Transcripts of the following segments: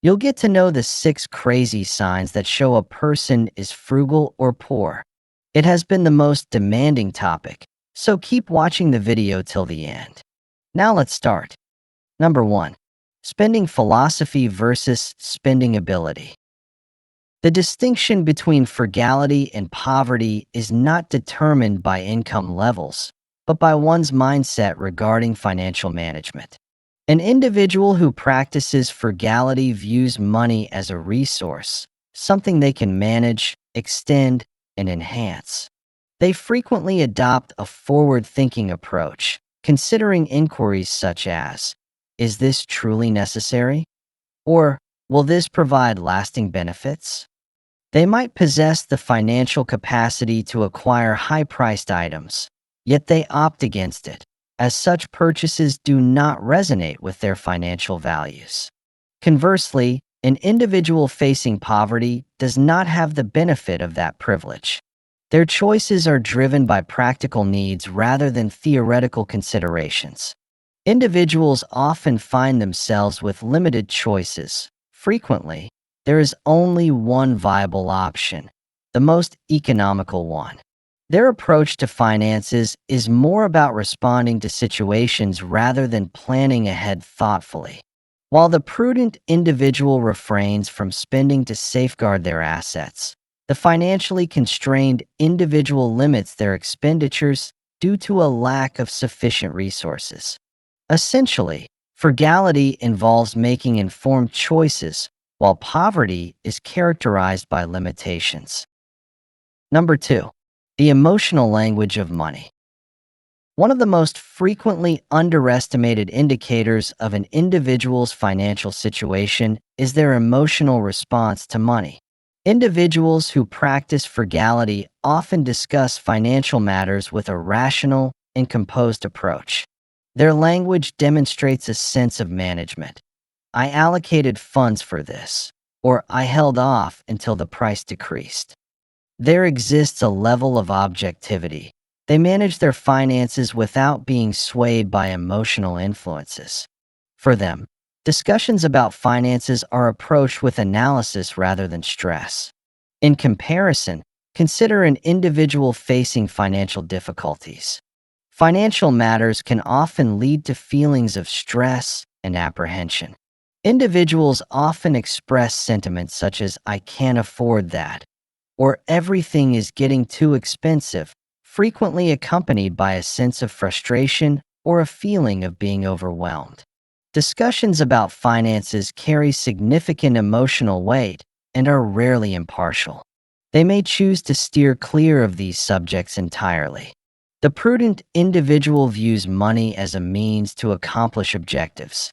You'll get to know the 6 crazy signs that show a person is frugal or poor. It has been the most demanding topic, so keep watching the video till the end. Now let's start. Number 1. Spending philosophy versus spending ability. The distinction between frugality and poverty is not determined by income levels, but by one's mindset regarding financial management. An individual who practices frugality views money as a resource, something they can manage, extend, and enhance. They frequently adopt a forward-thinking approach, considering inquiries such as, "Is this truly necessary?" or "Will this provide lasting benefits?" They might possess the financial capacity to acquire high-priced items, yet they opt against it, as such purchases do not resonate with their financial values. Conversely, an individual facing poverty does not have the benefit of that privilege. Their choices are driven by practical needs rather than theoretical considerations. Individuals often find themselves with limited choices. Frequently, there is only one viable option, the most economical one. Their approach to finances is more about responding to situations rather than planning ahead thoughtfully. While the prudent individual refrains from spending to safeguard their assets, the financially constrained individual limits their expenditures due to a lack of sufficient resources. Essentially, frugality involves making informed choices, while poverty is characterized by limitations. Number 2. The emotional language of money. One of the most frequently underestimated indicators of an individual's financial situation is their emotional response to money. Individuals who practice frugality often discuss financial matters with a rational and composed approach. Their language demonstrates a sense of management. "I allocated funds for this," or "I held off until the price decreased." There exists a level of objectivity. They manage their finances without being swayed by emotional influences. For them, discussions about finances are approached with analysis rather than stress. In comparison, consider an individual facing financial difficulties. Financial matters can often lead to feelings of stress and apprehension. Individuals often express sentiments such as "I can't afford that," or "everything is getting too expensive," frequently accompanied by a sense of frustration or a feeling of being overwhelmed. Discussions about finances carry significant emotional weight and are rarely impartial. They may choose to steer clear of these subjects entirely. The prudent individual views money as a means to accomplish objectives.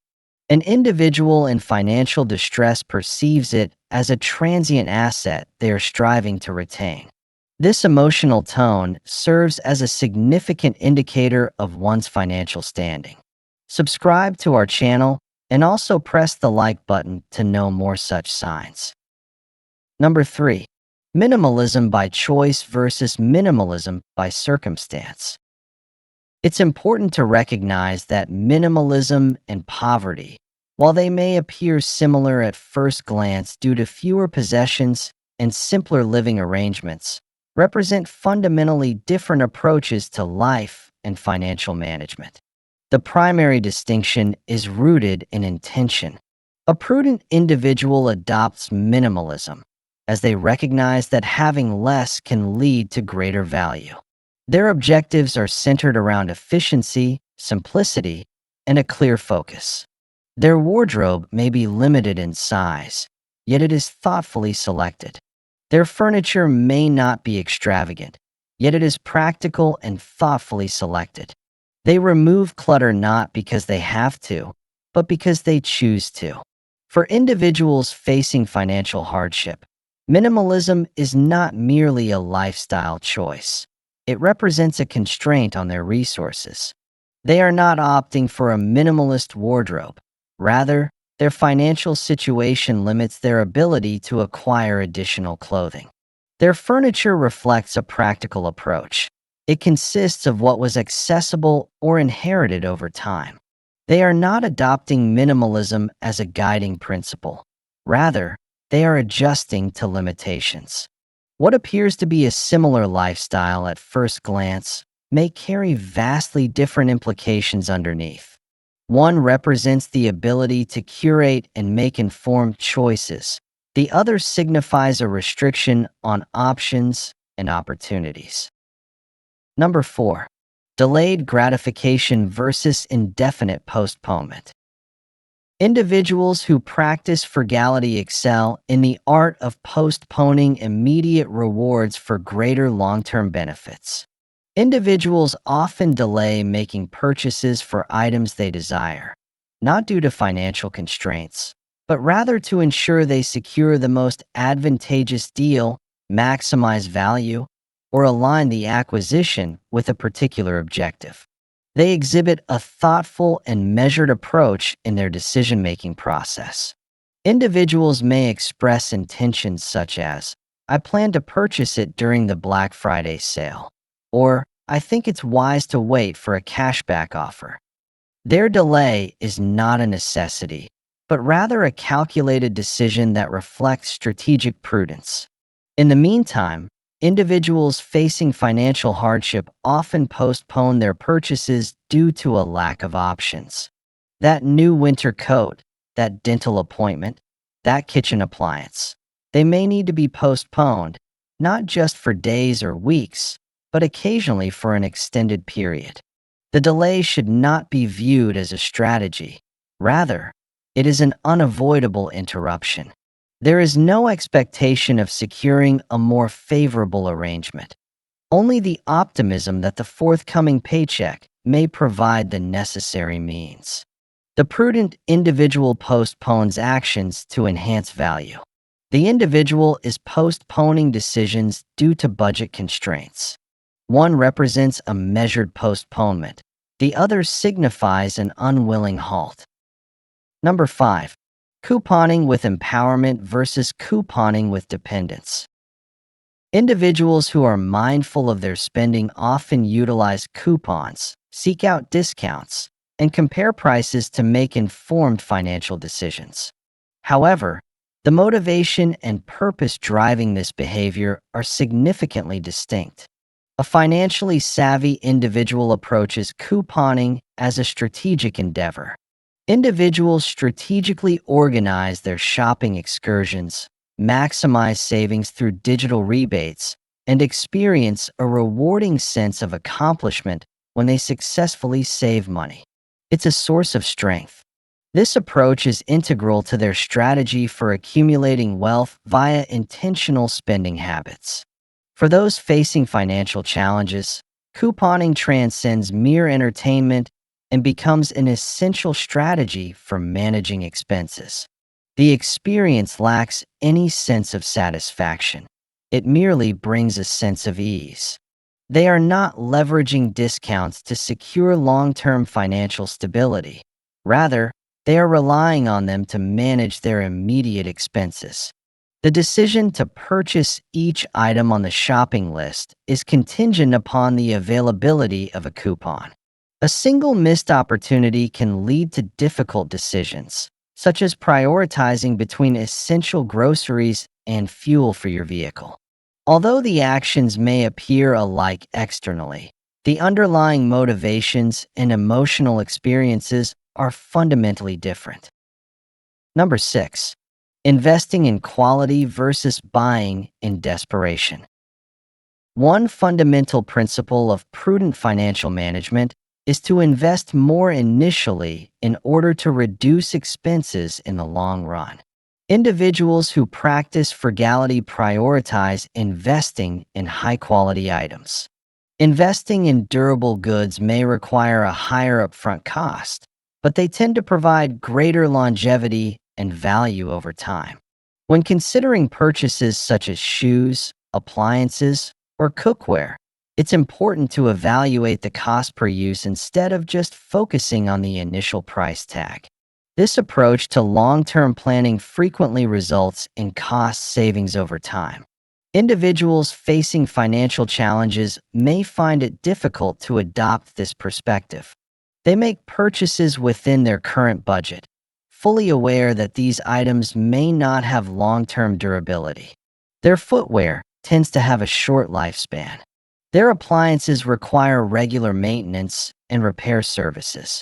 An individual in financial distress perceives it as a transient asset they are striving to retain. This emotional tone serves as a significant indicator of one's financial standing. Subscribe to our channel and also press the like button to know more such signs. Number 3. Minimalism by choice versus minimalism by circumstance. It's important to recognize that minimalism and poverty, while they may appear similar at first glance due to fewer possessions and simpler living arrangements, represent fundamentally different approaches to life and financial management. The primary distinction is rooted in intention. A prudent individual adopts minimalism, as they recognize that having less can lead to greater value. Their objectives are centered around efficiency, simplicity, and a clear focus. Their wardrobe may be limited in size, yet it is thoughtfully selected. Their furniture may not be extravagant, yet it is practical and thoughtfully selected. They remove clutter not because they have to, but because they choose to. For individuals facing financial hardship, minimalism is not merely a lifestyle choice. It represents a constraint on their resources. They are not opting for a minimalist wardrobe. Rather, their financial situation limits their ability to acquire additional clothing. Their furniture reflects a practical approach. It consists of what was accessible or inherited over time. They are not adopting minimalism as a guiding principle. Rather, they are adjusting to limitations. What appears to be a similar lifestyle at first glance may carry vastly different implications underneath. One represents the ability to curate and make informed choices. The other signifies a restriction on options and opportunities. Number 4. Delayed gratification versus indefinite postponement. Individuals who practice frugality excel in the art of postponing immediate rewards for greater long-term benefits. Individuals often delay making purchases for items they desire, not due to financial constraints, but rather to ensure they secure the most advantageous deal, maximize value, or align the acquisition with a particular objective. They exhibit a thoughtful and measured approach in their decision-making process. Individuals may express intentions such as, "I plan to purchase it during the Black Friday sale," or "I think it's wise to wait for a cashback offer." Their delay is not a necessity, but rather a calculated decision that reflects strategic prudence. In the meantime, individuals facing financial hardship often postpone their purchases due to a lack of options. That new winter coat, that dental appointment, that kitchen appliance. They may need to be postponed, not just for days or weeks, but occasionally for an extended period. The delay should not be viewed as a strategy. Rather, it is an unavoidable interruption. There is no expectation of securing a more favorable arrangement, only the optimism that the forthcoming paycheck may provide the necessary means. The prudent individual postpones actions to enhance value. The individual is postponing decisions due to budget constraints. One represents a measured postponement. The other signifies an unwilling halt. Number 5. Couponing with empowerment versus couponing with dependence. Individuals who are mindful of their spending often utilize coupons, seek out discounts, and compare prices to make informed financial decisions. However, the motivation and purpose driving this behavior are significantly distinct. A financially savvy individual approaches couponing as a strategic endeavor. Individuals strategically organize their shopping excursions, maximize savings through digital rebates, and experience a rewarding sense of accomplishment when they successfully save money. It's a source of strength. This approach is integral to their strategy for accumulating wealth via intentional spending habits. For those facing financial challenges, couponing transcends mere entertainment and becomes an essential strategy for managing expenses. The experience lacks any sense of satisfaction. It merely brings a sense of ease. They are not leveraging discounts to secure long-term financial stability. Rather, they are relying on them to manage their immediate expenses. The decision to purchase each item on the shopping list is contingent upon the availability of a coupon. A single missed opportunity can lead to difficult decisions, such as prioritizing between essential groceries and fuel for your vehicle. Although the actions may appear alike externally, the underlying motivations and emotional experiences are fundamentally different. Number 6. Investing in quality versus buying in desperation. One fundamental principle of prudent financial management is to invest more initially in order to reduce expenses in the long run. Individuals who practice frugality prioritize investing in high-quality items. Investing in durable goods may require a higher upfront cost, but they tend to provide greater longevity and value over time. When considering purchases such as shoes, appliances, or cookware, it's important to evaluate the cost per use instead of just focusing on the initial price tag. This approach to long-term planning frequently results in cost savings over time. Individuals facing financial challenges may find it difficult to adopt this perspective. They make purchases within their current budget, fully aware that these items may not have long-term durability. Their footwear tends to have a short lifespan. Their appliances require regular maintenance and repair services.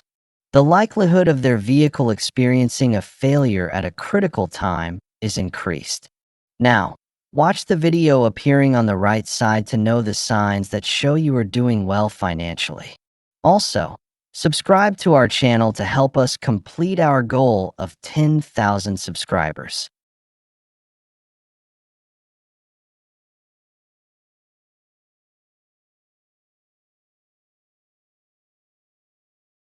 The likelihood of their vehicle experiencing a failure at a critical time is increased. Now, watch the video appearing on the right side to know the signs that show you are doing well financially. Also, subscribe to our channel to help us complete our goal of 10,000 subscribers.